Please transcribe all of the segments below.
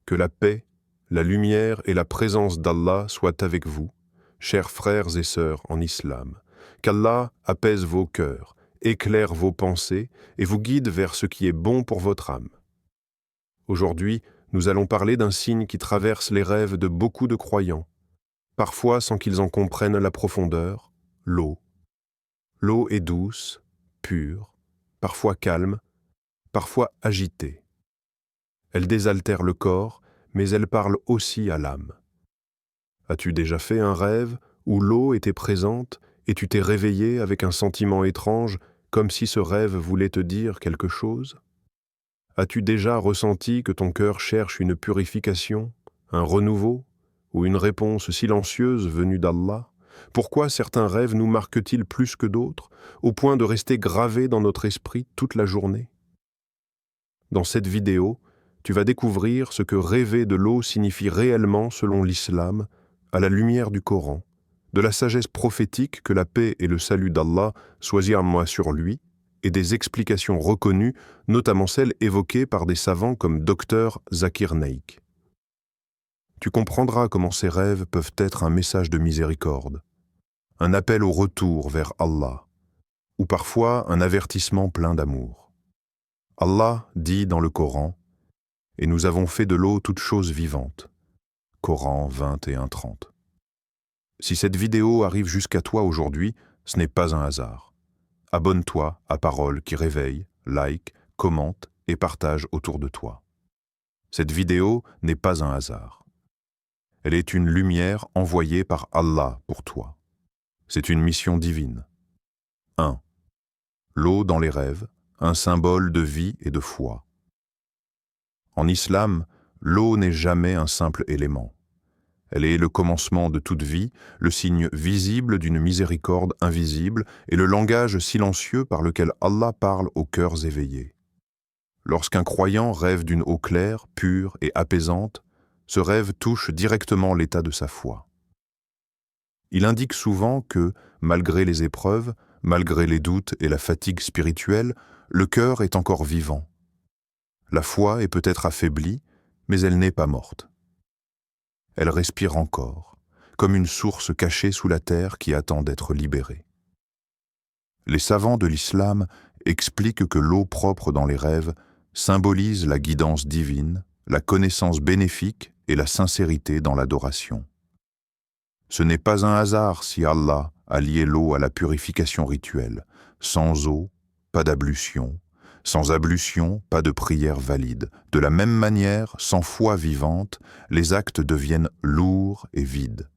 Que la paix, la lumière et la présence d'Allah soient avec vous, chers frères et sœurs en islam. Qu'Allah apaise vos cœurs, éclaire vos pensées et vous guide vers ce qui est bon pour votre âme. Aujourd'hui, nous allons parler d'un signe qui traverse les rêves de beaucoup de croyants, parfois sans qu'ils en comprennent la profondeur, l'eau. L'eau est douce, pure, parfois calme, parfois agitée. Elle désaltère le corps, mais elle parle aussi à l'âme. As-tu déjà fait un rêve où l'eau était présente et tu t'es réveillé avec un sentiment étrange, comme si ce rêve voulait te dire quelque chose? As-tu déjà ressenti que ton cœur cherche une purification, un renouveau, ou une réponse silencieuse venue d'Allah? Pourquoi certains rêves nous marquent-ils plus que d'autres, au point de rester gravés dans notre esprit toute la journée? Dans cette vidéo, tu vas découvrir ce que rêver de l'eau signifie réellement selon l'islam, à la lumière du Coran, de la sagesse prophétique que la paix et le salut d'Allah soient sur lui, et des explications reconnues, notamment celles évoquées par des savants comme Dr Zakir Naik. Tu comprendras comment ces rêves peuvent être un message de miséricorde, un appel au retour vers Allah, ou parfois un avertissement plein d'amour. Allah dit dans le Coran « Et nous avons fait de l'eau toute chose vivante » Coran 21:30. Si cette vidéo arrive jusqu'à toi aujourd'hui, ce n'est pas un hasard. Abonne-toi à Parole qui réveille, like, commente et partage autour de toi. Cette vidéo n'est pas un hasard. Elle est une lumière envoyée par Allah pour toi. C'est une mission divine. 1. L'eau dans les rêves, un symbole de vie et de foi. En islam, l'eau n'est jamais un simple élément. Elle est le commencement de toute vie, le signe visible d'une miséricorde invisible et le langage silencieux par lequel Allah parle aux cœurs éveillés. Lorsqu'un croyant rêve d'une eau claire, pure et apaisante, ce rêve touche directement l'état de sa foi. Il indique souvent que, malgré les épreuves, malgré les doutes et la fatigue spirituelle, le cœur est encore vivant. La foi est peut-être affaiblie, mais elle n'est pas morte. Elle respire encore, comme une source cachée sous la terre qui attend d'être libérée. Les savants de l'islam expliquent que l'eau propre dans les rêves symbolise la guidance divine, la connaissance bénéfique et la sincérité dans l'adoration. Ce n'est pas un hasard si Allah a lié l'eau à la purification rituelle. Sans eau, pas d'ablution. Sans ablution, pas de prière valide. De la même manière, sans foi vivante, les actes deviennent lourds et vides.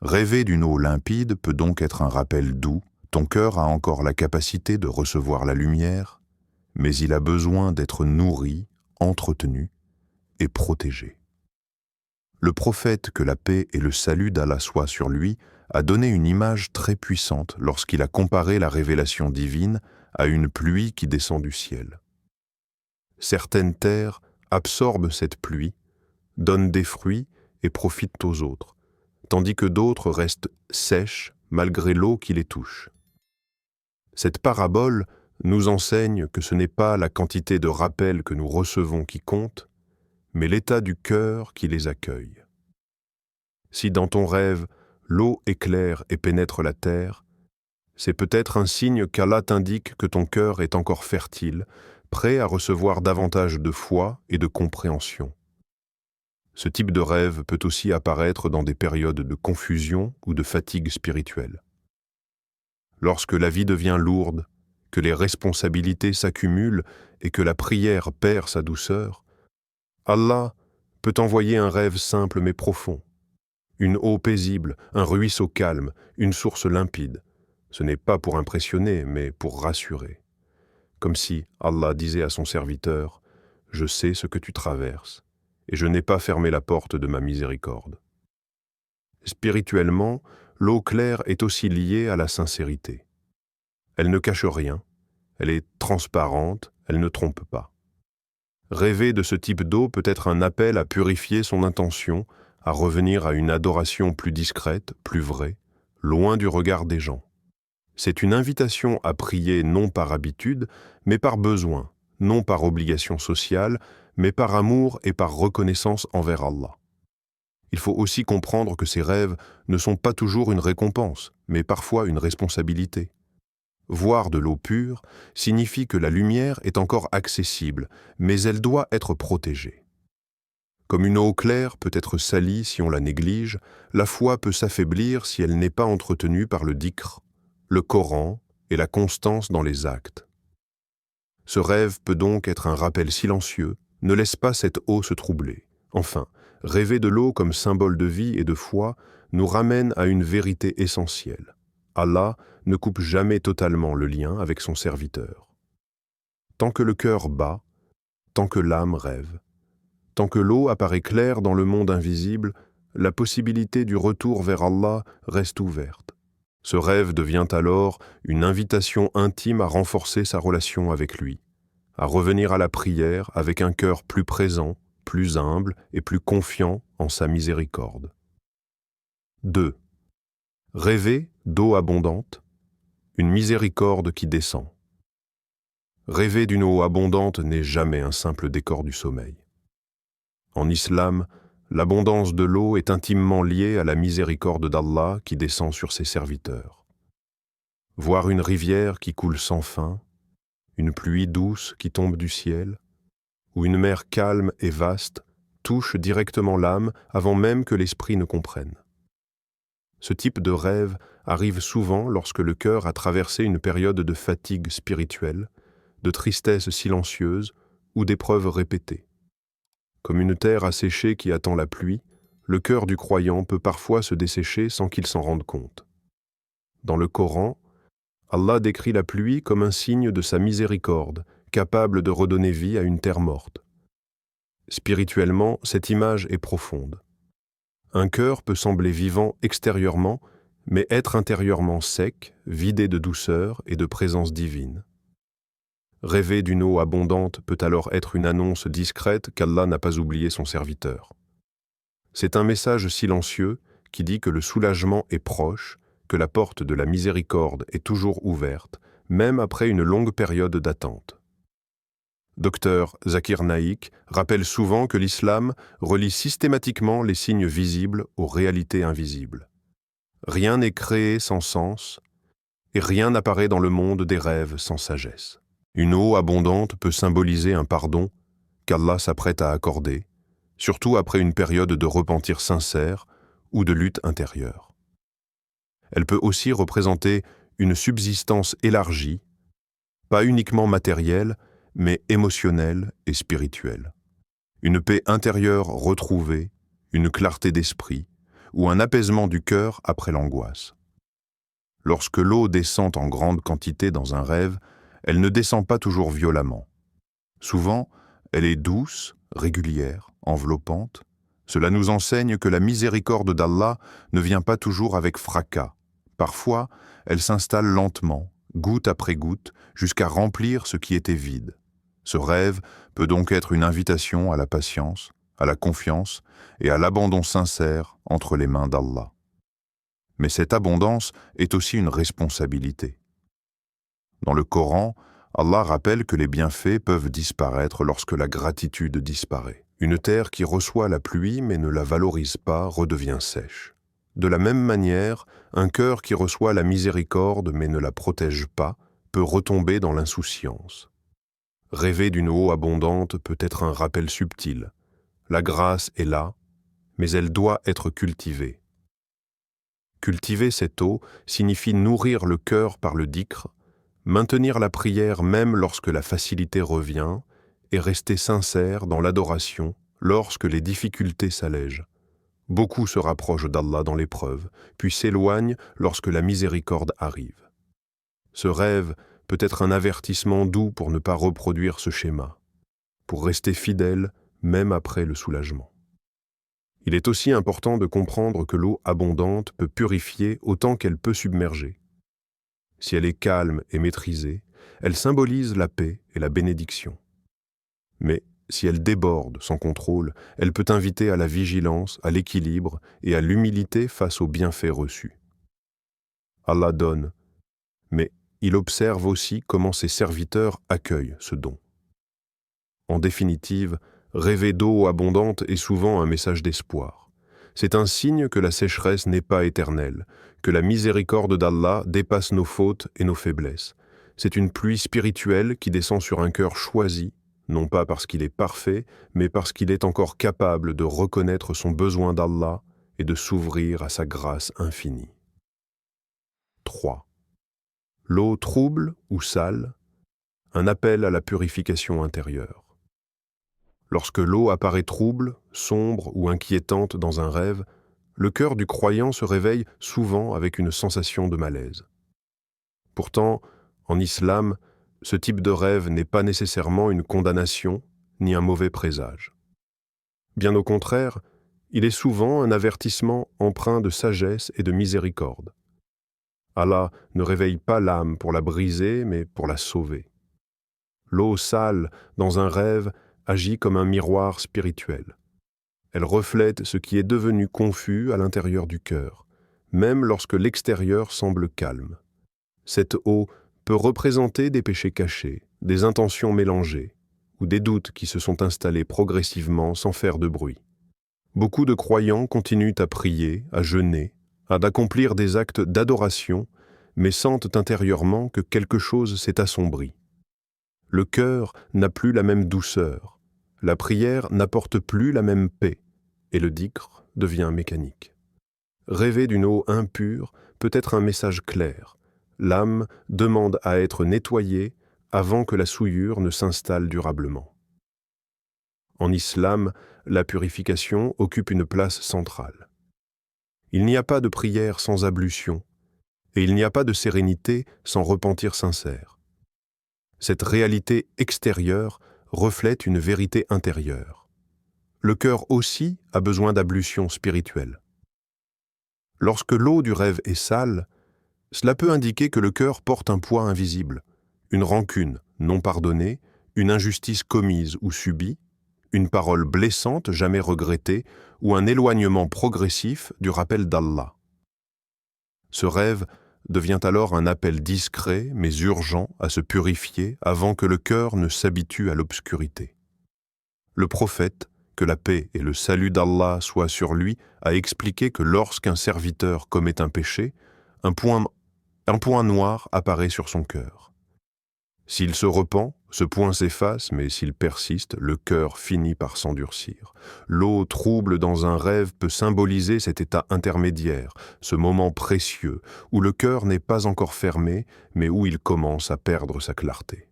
Rêver d'une eau limpide peut donc être un rappel doux. Ton cœur a encore la capacité de recevoir la lumière, mais il a besoin d'être nourri, entretenu et protégé. Le prophète, que la paix et le salut d'Allah soient sur lui, a donné une image très puissante lorsqu'il a comparé la révélation divine à une pluie qui descend du ciel. Certaines terres absorbent cette pluie, donnent des fruits et profitent aux autres, tandis que d'autres restent sèches malgré l'eau qui les touche. Cette parabole nous enseigne que ce n'est pas la quantité de rappels que nous recevons qui compte, mais l'état du cœur qui les accueille. Si dans ton rêve, l'eau éclaire et pénètre la terre, c'est peut-être un signe qu'Allah t'indique que ton cœur est encore fertile, prêt à recevoir davantage de foi et de compréhension. Ce type de rêve peut aussi apparaître dans des périodes de confusion ou de fatigue spirituelle. Lorsque la vie devient lourde, que les responsabilités s'accumulent et que la prière perd sa douceur, Allah peut envoyer un rêve simple mais profond, une eau paisible, un ruisseau calme, une source limpide. Ce n'est pas pour impressionner, mais pour rassurer. Comme si Allah disait à son serviteur « Je sais ce que tu traverses, et je n'ai pas fermé la porte de ma miséricorde. » Spirituellement, l'eau claire est aussi liée à la sincérité. Elle ne cache rien, elle est transparente, elle ne trompe pas. Rêver de ce type d'eau peut être un appel à purifier son intention, à revenir à une adoration plus discrète, plus vraie, loin du regard des gens. C'est une invitation à prier non par habitude, mais par besoin, non par obligation sociale, mais par amour et par reconnaissance envers Allah. Il faut aussi comprendre que ces rêves ne sont pas toujours une récompense, mais parfois une responsabilité. Voir de l'eau pure signifie que la lumière est encore accessible, mais elle doit être protégée. Comme une eau claire peut être salie si on la néglige, la foi peut s'affaiblir si elle n'est pas entretenue par le dhikr, le Coran et la constance dans les actes. Ce rêve peut donc être un rappel silencieux, ne laisse pas cette eau se troubler. Enfin, rêver de l'eau comme symbole de vie et de foi nous ramène à une vérité essentielle. Allah ne coupe jamais totalement le lien avec son serviteur. Tant que le cœur bat, tant que l'âme rêve, tant que l'eau apparaît claire dans le monde invisible, la possibilité du retour vers Allah reste ouverte. Ce rêve devient alors une invitation intime à renforcer sa relation avec lui, à revenir à la prière avec un cœur plus présent, plus humble et plus confiant en sa miséricorde. 2. Rêver d'eau abondante, une miséricorde qui descend. Rêver d'une eau abondante n'est jamais un simple décor du sommeil. En islam, l'abondance de l'eau est intimement liée à la miséricorde d'Allah qui descend sur ses serviteurs. Voir une rivière qui coule sans fin, une pluie douce qui tombe du ciel, ou une mer calme et vaste touche directement l'âme avant même que l'esprit ne comprenne. Ce type de rêve arrive souvent lorsque le cœur a traversé une période de fatigue spirituelle, de tristesse silencieuse ou d'épreuves répétées. Comme une terre asséchée qui attend la pluie, le cœur du croyant peut parfois se dessécher sans qu'il s'en rende compte. Dans le Coran, Allah décrit la pluie comme un signe de sa miséricorde, capable de redonner vie à une terre morte. Spirituellement, cette image est profonde. Un cœur peut sembler vivant extérieurement, mais être intérieurement sec, vidé de douceur et de présence divine. Rêver d'une eau abondante peut alors être une annonce discrète qu'Allah n'a pas oublié son serviteur. C'est un message silencieux qui dit que le soulagement est proche, que la porte de la miséricorde est toujours ouverte, même après une longue période d'attente. Dr Zakir Naik rappelle souvent que l'islam relie systématiquement les signes visibles aux réalités invisibles. Rien n'est créé sans sens, et rien n'apparaît dans le monde des rêves sans sagesse. Une eau abondante peut symboliser un pardon qu'Allah s'apprête à accorder, surtout après une période de repentir sincère ou de lutte intérieure. Elle peut aussi représenter une subsistance élargie, pas uniquement matérielle, mais émotionnelle et spirituelle. Une paix intérieure retrouvée, une clarté d'esprit ou un apaisement du cœur après l'angoisse. Lorsque l'eau descend en grande quantité dans un rêve, elle ne descend pas toujours violemment. Souvent, elle est douce, régulière, enveloppante. Cela nous enseigne que la miséricorde d'Allah ne vient pas toujours avec fracas. Parfois, elle s'installe lentement, goutte après goutte, jusqu'à remplir ce qui était vide. Ce rêve peut donc être une invitation à la patience, à la confiance et à l'abandon sincère entre les mains d'Allah. Mais cette abondance est aussi une responsabilité. Dans le Coran, Allah rappelle que les bienfaits peuvent disparaître lorsque la gratitude disparaît. Une terre qui reçoit la pluie mais ne la valorise pas redevient sèche. De la même manière, un cœur qui reçoit la miséricorde mais ne la protège pas peut retomber dans l'insouciance. Rêver d'une eau abondante peut être un rappel subtil. La grâce est là, mais elle doit être cultivée. Cultiver cette eau signifie nourrir le cœur par le dhikr, maintenir la prière même lorsque la facilité revient et rester sincère dans l'adoration lorsque les difficultés s'allègent. Beaucoup se rapprochent d'Allah dans l'épreuve, puis s'éloignent lorsque la miséricorde arrive. Ce rêve peut être un avertissement doux pour ne pas reproduire ce schéma, pour rester fidèle même après le soulagement. Il est aussi important de comprendre que l'eau abondante peut purifier autant qu'elle peut submerger. Si elle est calme et maîtrisée, elle symbolise la paix et la bénédiction. Mais si elle déborde sans contrôle, elle peut inviter à la vigilance, à l'équilibre et à l'humilité face aux bienfaits reçus. Allah donne, mais il observe aussi comment ses serviteurs accueillent ce don. En définitive, Rêver d'eau abondante est souvent un message d'espoir. C'est un signe que la sécheresse n'est pas éternelle, que la miséricorde d'Allah dépasse nos fautes et nos faiblesses. C'est une pluie spirituelle qui descend sur un cœur choisi, non pas parce qu'il est parfait, mais parce qu'il est encore capable de reconnaître son besoin d'Allah et de s'ouvrir à sa grâce infinie. 3. L'eau trouble ou sale, un appel à la purification intérieure. Lorsque l'eau apparaît trouble, sombre ou inquiétante dans un rêve, le cœur du croyant se réveille souvent avec une sensation de malaise. Pourtant, en islam, ce type de rêve n'est pas nécessairement une condamnation ni un mauvais présage. Bien au contraire, il est souvent un avertissement empreint de sagesse et de miséricorde. Allah ne réveille pas l'âme pour la briser, mais pour la sauver. L'eau sale, dans un rêve, agit comme un miroir spirituel. Elle reflète ce qui est devenu confus à l'intérieur du cœur, même lorsque l'extérieur semble calme. Cette eau peut représenter des péchés cachés, des intentions mélangées, ou des doutes qui se sont installés progressivement sans faire de bruit. Beaucoup de croyants continuent à prier, à jeûner, à accomplir des actes d'adoration, mais sentent intérieurement que quelque chose s'est assombri. Le cœur n'a plus la même douceur, la prière n'apporte plus la même paix, et le dhikr devient mécanique. Rêver d'une eau impure peut être un message clair. L'âme demande à être nettoyée avant que la souillure ne s'installe durablement. En islam, la purification occupe une place centrale. Il n'y a pas de prière sans ablution, et il n'y a pas de sérénité sans repentir sincère. Cette réalité extérieure reflète une vérité intérieure. Le cœur aussi a besoin d'ablution spirituelle. Lorsque l'eau du rêve est sale, cela peut indiquer que le cœur porte un poids invisible, une rancune non pardonnée, une injustice commise ou subie, une parole blessante jamais regrettée ou un éloignement progressif du rappel d'Allah. Ce rêve devient alors un appel discret mais urgent à se purifier avant que le cœur ne s'habitue à l'obscurité. Le prophète, que la paix et le salut d'Allah soient sur lui, a expliqué que lorsqu'un serviteur commet un péché, un point noir apparaît sur son cœur. S'il se repent, ce point s'efface, mais s'il persiste, le cœur finit par s'endurcir. L'eau trouble dans un rêve peut symboliser cet état intermédiaire, ce moment précieux, où le cœur n'est pas encore fermé, mais où il commence à perdre sa clarté.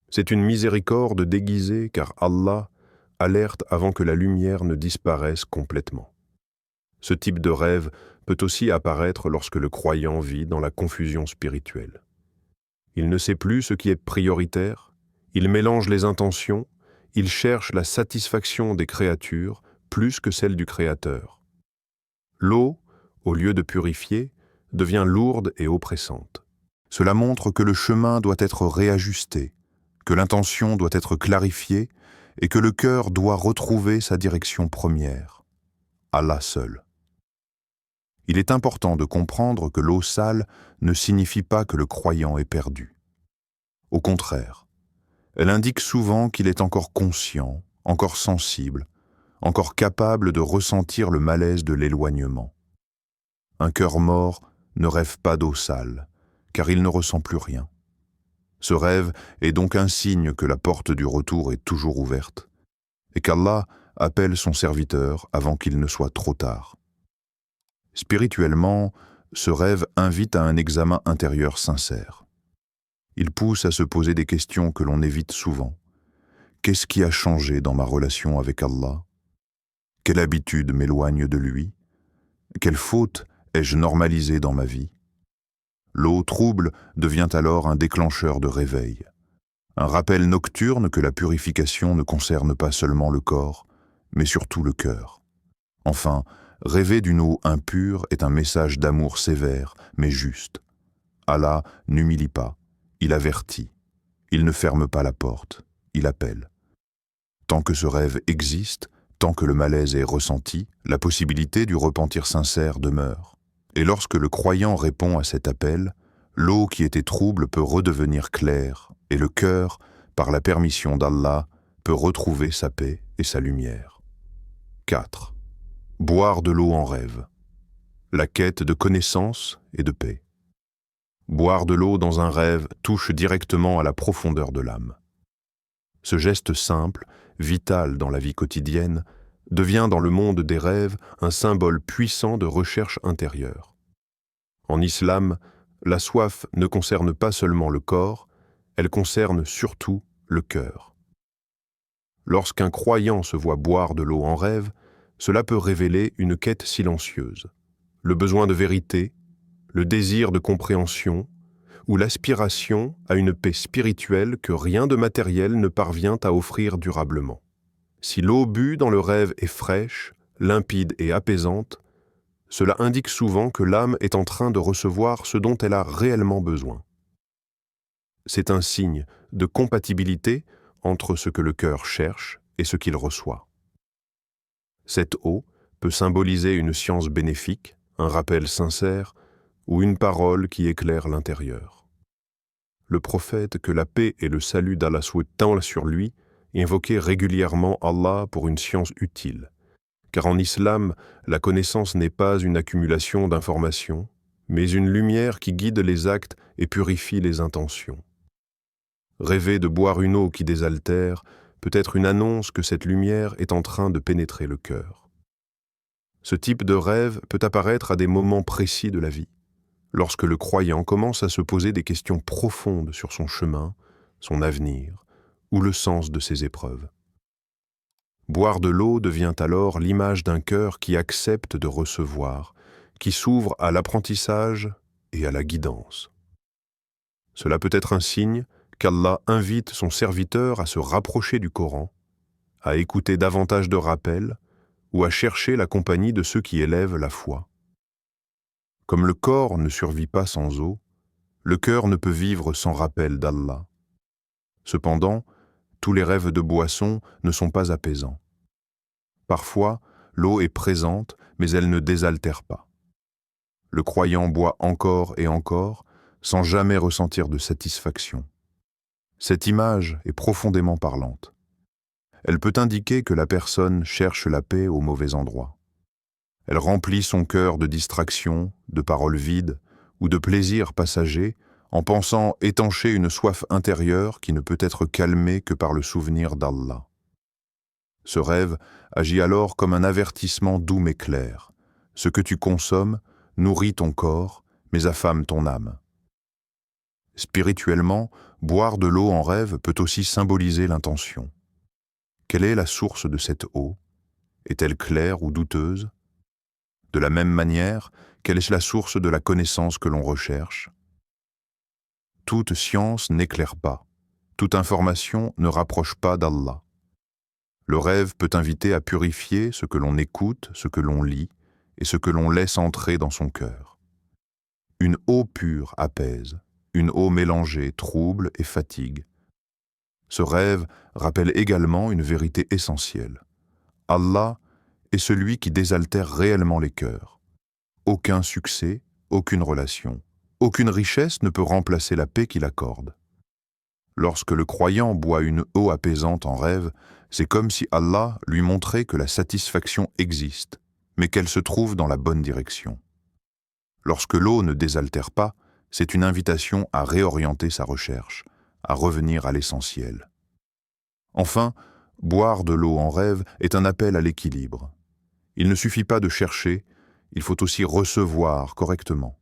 C'est une miséricorde déguisée, car Allah alerte avant que la lumière ne disparaisse complètement. Ce type de rêve peut aussi apparaître lorsque le croyant vit dans la confusion spirituelle. Il ne sait plus ce qui est prioritaire, il mélange les intentions, il cherche la satisfaction des créatures plus que celle du Créateur. L'eau, au lieu de purifier, devient lourde et oppressante. Cela montre que le chemin doit être réajusté, que l'intention doit être clarifiée et que le cœur doit retrouver sa direction première, Allah seul. Il est important de comprendre que l'eau sale ne signifie pas que le croyant est perdu. Au contraire, elle indique souvent qu'il est encore conscient, encore sensible, encore capable de ressentir le malaise de l'éloignement. Un cœur mort ne rêve pas d'eau sale, car il ne ressent plus rien. Ce rêve est donc un signe que la porte du retour est toujours ouverte, et qu'Allah appelle son serviteur avant qu'il ne soit trop tard. Spirituellement, ce rêve invite à un examen intérieur sincère. Il pousse à se poser des questions que l'on évite souvent. Qu'est-ce qui a changé dans ma relation avec Allah? Quelle habitude m'éloigne de lui? Quelle faute ai-je normalisée dans ma vie? L'eau trouble devient alors un déclencheur de réveil, un rappel nocturne que la purification ne concerne pas seulement le corps, mais surtout le cœur. Enfin, rêver d'une eau impure est un message d'amour sévère, mais juste. Allah n'humilie pas, il avertit, il ne ferme pas la porte, il appelle. Tant que ce rêve existe, tant que le malaise est ressenti, la possibilité du repentir sincère demeure. Et lorsque le croyant répond à cet appel, l'eau qui était trouble peut redevenir claire, et le cœur, par la permission d'Allah, peut retrouver sa paix et sa lumière. 4. Boire de l'eau en rêve. La quête de connaissance et de paix. Boire de l'eau dans un rêve touche directement à la profondeur de l'âme. Ce geste simple, vital dans la vie quotidienne, devient dans le monde des rêves un symbole puissant de recherche intérieure. En islam, la soif ne concerne pas seulement le corps, elle concerne surtout le cœur. Lorsqu'un croyant se voit boire de l'eau en rêve, cela peut révéler une quête silencieuse, le besoin de vérité, le désir de compréhension ou l'aspiration à une paix spirituelle que rien de matériel ne parvient à offrir durablement. Si l'eau bue dans le rêve est fraîche, limpide et apaisante, cela indique souvent que l'âme est en train de recevoir ce dont elle a réellement besoin. C'est un signe de compatibilité entre ce que le cœur cherche et ce qu'il reçoit. Cette eau peut symboliser une science bénéfique, un rappel sincère ou une parole qui éclaire l'intérieur. Le prophète, que la paix et le salut d'Allah soient tant sur lui, invoquait régulièrement Allah pour une science utile. Car en islam, la connaissance n'est pas une accumulation d'informations, mais une lumière qui guide les actes et purifie les intentions. Rêver de boire une eau qui désaltère peut être une annonce que cette lumière est en train de pénétrer le cœur. Ce type de rêve peut apparaître à des moments précis de la vie, lorsque le croyant commence à se poser des questions profondes sur son chemin, son avenir ou le sens de ses épreuves. Boire de l'eau devient alors l'image d'un cœur qui accepte de recevoir, qui s'ouvre à l'apprentissage et à la guidance. Cela peut être un signe qu'Allah invite son serviteur à se rapprocher du Coran, à écouter davantage de rappels ou à chercher la compagnie de ceux qui élèvent la foi. Comme le corps ne survit pas sans eau, le cœur ne peut vivre sans rappel d'Allah. Cependant, tous les rêves de boisson ne sont pas apaisants. Parfois, l'eau est présente, mais elle ne désaltère pas. Le croyant boit encore et encore, sans jamais ressentir de satisfaction. Cette image est profondément parlante. Elle peut indiquer que la personne cherche la paix au mauvais endroit. Elle remplit son cœur de distractions, de paroles vides ou de plaisirs passagers en pensant étancher une soif intérieure qui ne peut être calmée que par le souvenir d'Allah. Ce rêve agit alors comme un avertissement doux mais clair. Ce que tu consommes nourrit ton corps, mais affame ton âme. Spirituellement, boire de l'eau en rêve peut aussi symboliser l'intention. Quelle est la source de cette eau? Est-elle claire ou douteuse? De la même manière, quelle est la source de la connaissance que l'on recherche? Toute science n'éclaire pas, toute information ne rapproche pas d'Allah. Le rêve peut inviter à purifier ce que l'on écoute, ce que l'on lit et ce que l'on laisse entrer dans son cœur. Une eau pure apaise, une eau mélangée trouble et fatigue. Ce rêve rappelle également une vérité essentielle. Allah est celui qui désaltère réellement les cœurs. Aucun succès, aucune relation, aucune richesse ne peut remplacer la paix qu'il accorde. Lorsque le croyant boit une eau apaisante en rêve, c'est comme si Allah lui montrait que la satisfaction existe, mais qu'elle se trouve dans la bonne direction. Lorsque l'eau ne désaltère pas, c'est une invitation à réorienter sa recherche, à revenir à l'essentiel. Enfin, boire de l'eau en rêve est un appel à l'équilibre. Il ne suffit pas de chercher, il faut aussi recevoir correctement.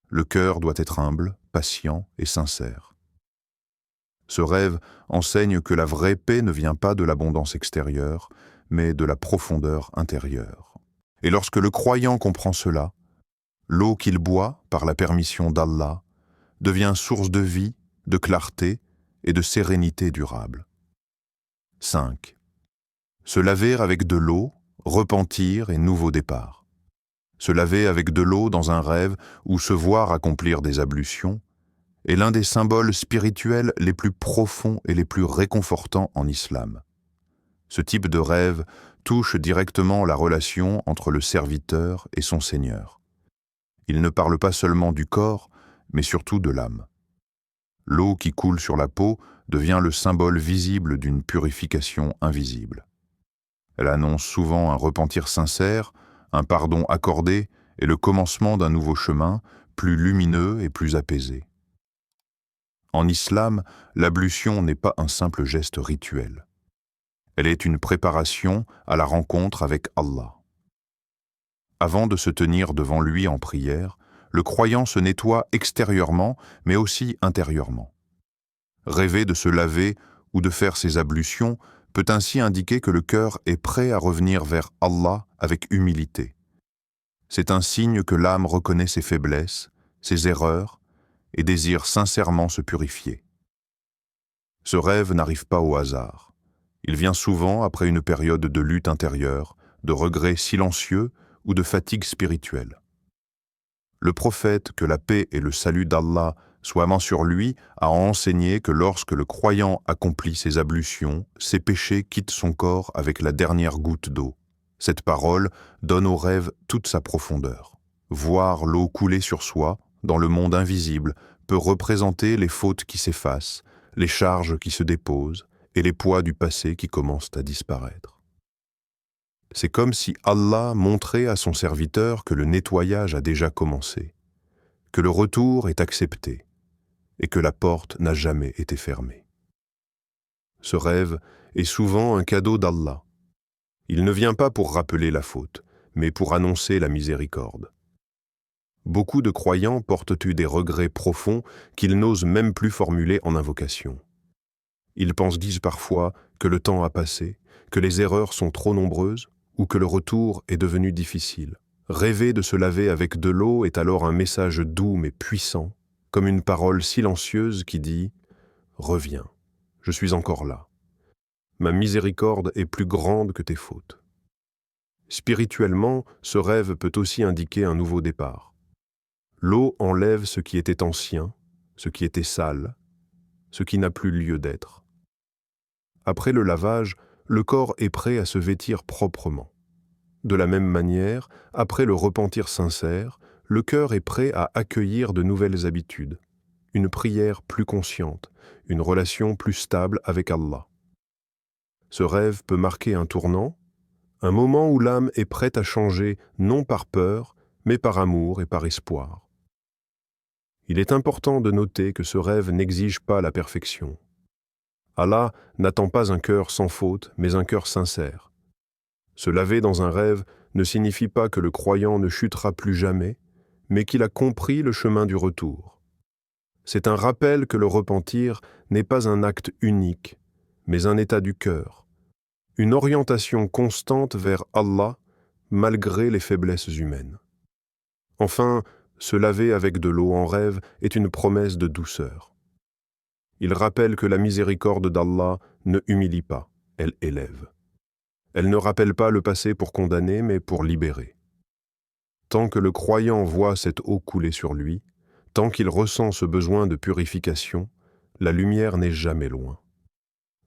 Le cœur doit être humble, patient et sincère. Ce rêve enseigne que la vraie paix ne vient pas de l'abondance extérieure, mais de la profondeur intérieure. Et lorsque le croyant comprend cela, l'eau qu'il boit, par la permission d'Allah, devient source de vie, de clarté et de sérénité durable. 5. Se laver avec de l'eau, repentir et nouveau départ. Se laver avec de l'eau dans un rêve ou se voir accomplir des ablutions est l'un des symboles spirituels les plus profonds et les plus réconfortants en islam. Ce type de rêve touche directement la relation entre le serviteur et son Seigneur. Il ne parle pas seulement du corps, mais surtout de l'âme. L'eau qui coule sur la peau devient le symbole visible d'une purification invisible. Elle annonce souvent un repentir sincère, un pardon accordé et le commencement d'un nouveau chemin, plus lumineux et plus apaisé. En islam, l'ablution n'est pas un simple geste rituel. Elle est une préparation à la rencontre avec Allah. Avant de se tenir devant lui en prière, le croyant se nettoie extérieurement, mais aussi intérieurement. Rêver de se laver ou de faire ses ablutions peut ainsi indiquer que le cœur est prêt à revenir vers Allah avec humilité. C'est un signe que l'âme reconnaît ses faiblesses, ses erreurs, et désire sincèrement se purifier. Ce rêve n'arrive pas au hasard. Il vient souvent après une période de lutte intérieure, de regrets silencieux ou de fatigue spirituelle. Le prophète, que la paix et le salut d'Allah soient sur lui, a enseigné que lorsque le croyant accomplit ses ablutions, ses péchés quittent son corps avec la dernière goutte d'eau. Cette parole donne au rêve toute sa profondeur. Voir l'eau couler sur soi, dans le monde invisible, peut représenter les fautes qui s'effacent, les charges qui se déposent et les poids du passé qui commencent à disparaître. C'est comme si Allah montrait à son serviteur que le nettoyage a déjà commencé, que le retour est accepté et que la porte n'a jamais été fermée. Ce rêve est souvent un cadeau d'Allah. Il ne vient pas pour rappeler la faute, mais pour annoncer la miséricorde. Beaucoup de croyants portent des regrets profonds qu'ils n'osent même plus formuler en invocation. Ils disent parfois que le temps a passé, que les erreurs sont trop nombreuses ou que le retour est devenu difficile. Rêver de se laver avec de l'eau est alors un message doux mais puissant, comme une parole silencieuse qui dit « Reviens, je suis encore là. Ma miséricorde est plus grande que tes fautes. » Spirituellement, ce rêve peut aussi indiquer un nouveau départ. L'eau enlève ce qui était ancien, ce qui était sale, ce qui n'a plus lieu d'être. Après le lavage, le corps est prêt à se vêtir proprement. De la même manière, après le repentir sincère, le cœur est prêt à accueillir de nouvelles habitudes, une prière plus consciente, une relation plus stable avec Allah. Ce rêve peut marquer un tournant, un moment où l'âme est prête à changer non par peur, mais par amour et par espoir. Il est important de noter que ce rêve n'exige pas la perfection. Allah n'attend pas un cœur sans faute, mais un cœur sincère. Se laver dans un rêve ne signifie pas que le croyant ne chutera plus jamais, mais qu'il a compris le chemin du retour. C'est un rappel que le repentir n'est pas un acte unique, mais un état du cœur, une orientation constante vers Allah malgré les faiblesses humaines. Enfin, se laver avec de l'eau en rêve est une promesse de douceur. Il rappelle que la miséricorde d'Allah ne humilie pas, elle élève. Elle ne rappelle pas le passé pour condamner, mais pour libérer. Tant que le croyant voit cette eau couler sur lui, tant qu'il ressent ce besoin de purification, la lumière n'est jamais loin.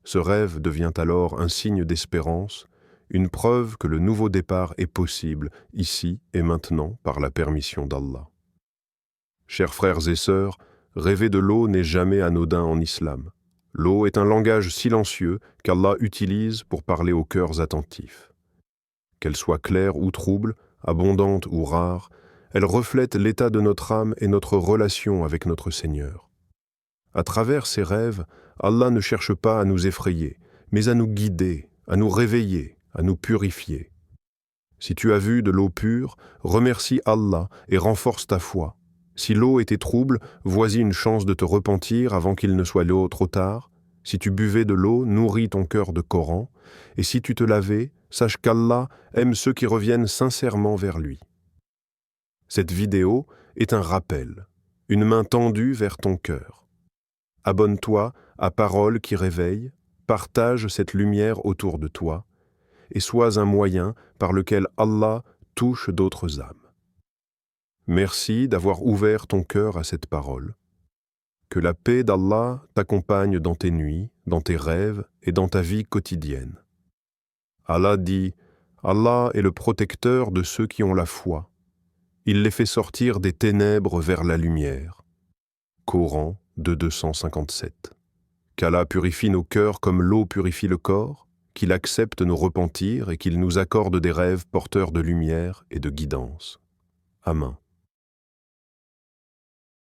Ce rêve devient alors un signe d'espérance, une preuve que le nouveau départ est possible, ici et maintenant, par la permission d'Allah. Chers frères et sœurs, rêver de l'eau n'est jamais anodin en islam. L'eau est un langage silencieux qu'Allah utilise pour parler aux cœurs attentifs. Qu'elle soit claire ou trouble, abondante ou rare, elle reflète l'état de notre âme et notre relation avec notre Seigneur. À travers ces rêves, Allah ne cherche pas à nous effrayer, mais à nous guider, à nous réveiller, à nous purifier. Si tu as vu de l'eau pure, remercie Allah et renforce ta foi. Si l'eau était trouble, voici une chance de te repentir avant qu'il ne soit trop tard. Si tu buvais de l'eau, nourris ton cœur de Coran. Et si tu te lavais, sache qu'Allah aime ceux qui reviennent sincèrement vers lui. Cette vidéo est un rappel, une main tendue vers ton cœur. Abonne-toi à Paroles qui réveillent, partage cette lumière autour de toi et sois un moyen par lequel Allah touche d'autres âmes. Merci d'avoir ouvert ton cœur à cette parole. Que la paix d'Allah t'accompagne dans tes nuits, dans tes rêves et dans ta vie quotidienne. Allah dit « Allah est le protecteur de ceux qui ont la foi. Il les fait sortir des ténèbres vers la lumière. » Coran 2:257. Qu'Allah purifie nos cœurs comme l'eau purifie le corps qu'il accepte nos repentirs et qu'il nous accorde des rêves porteurs de lumière et de guidance. Amen.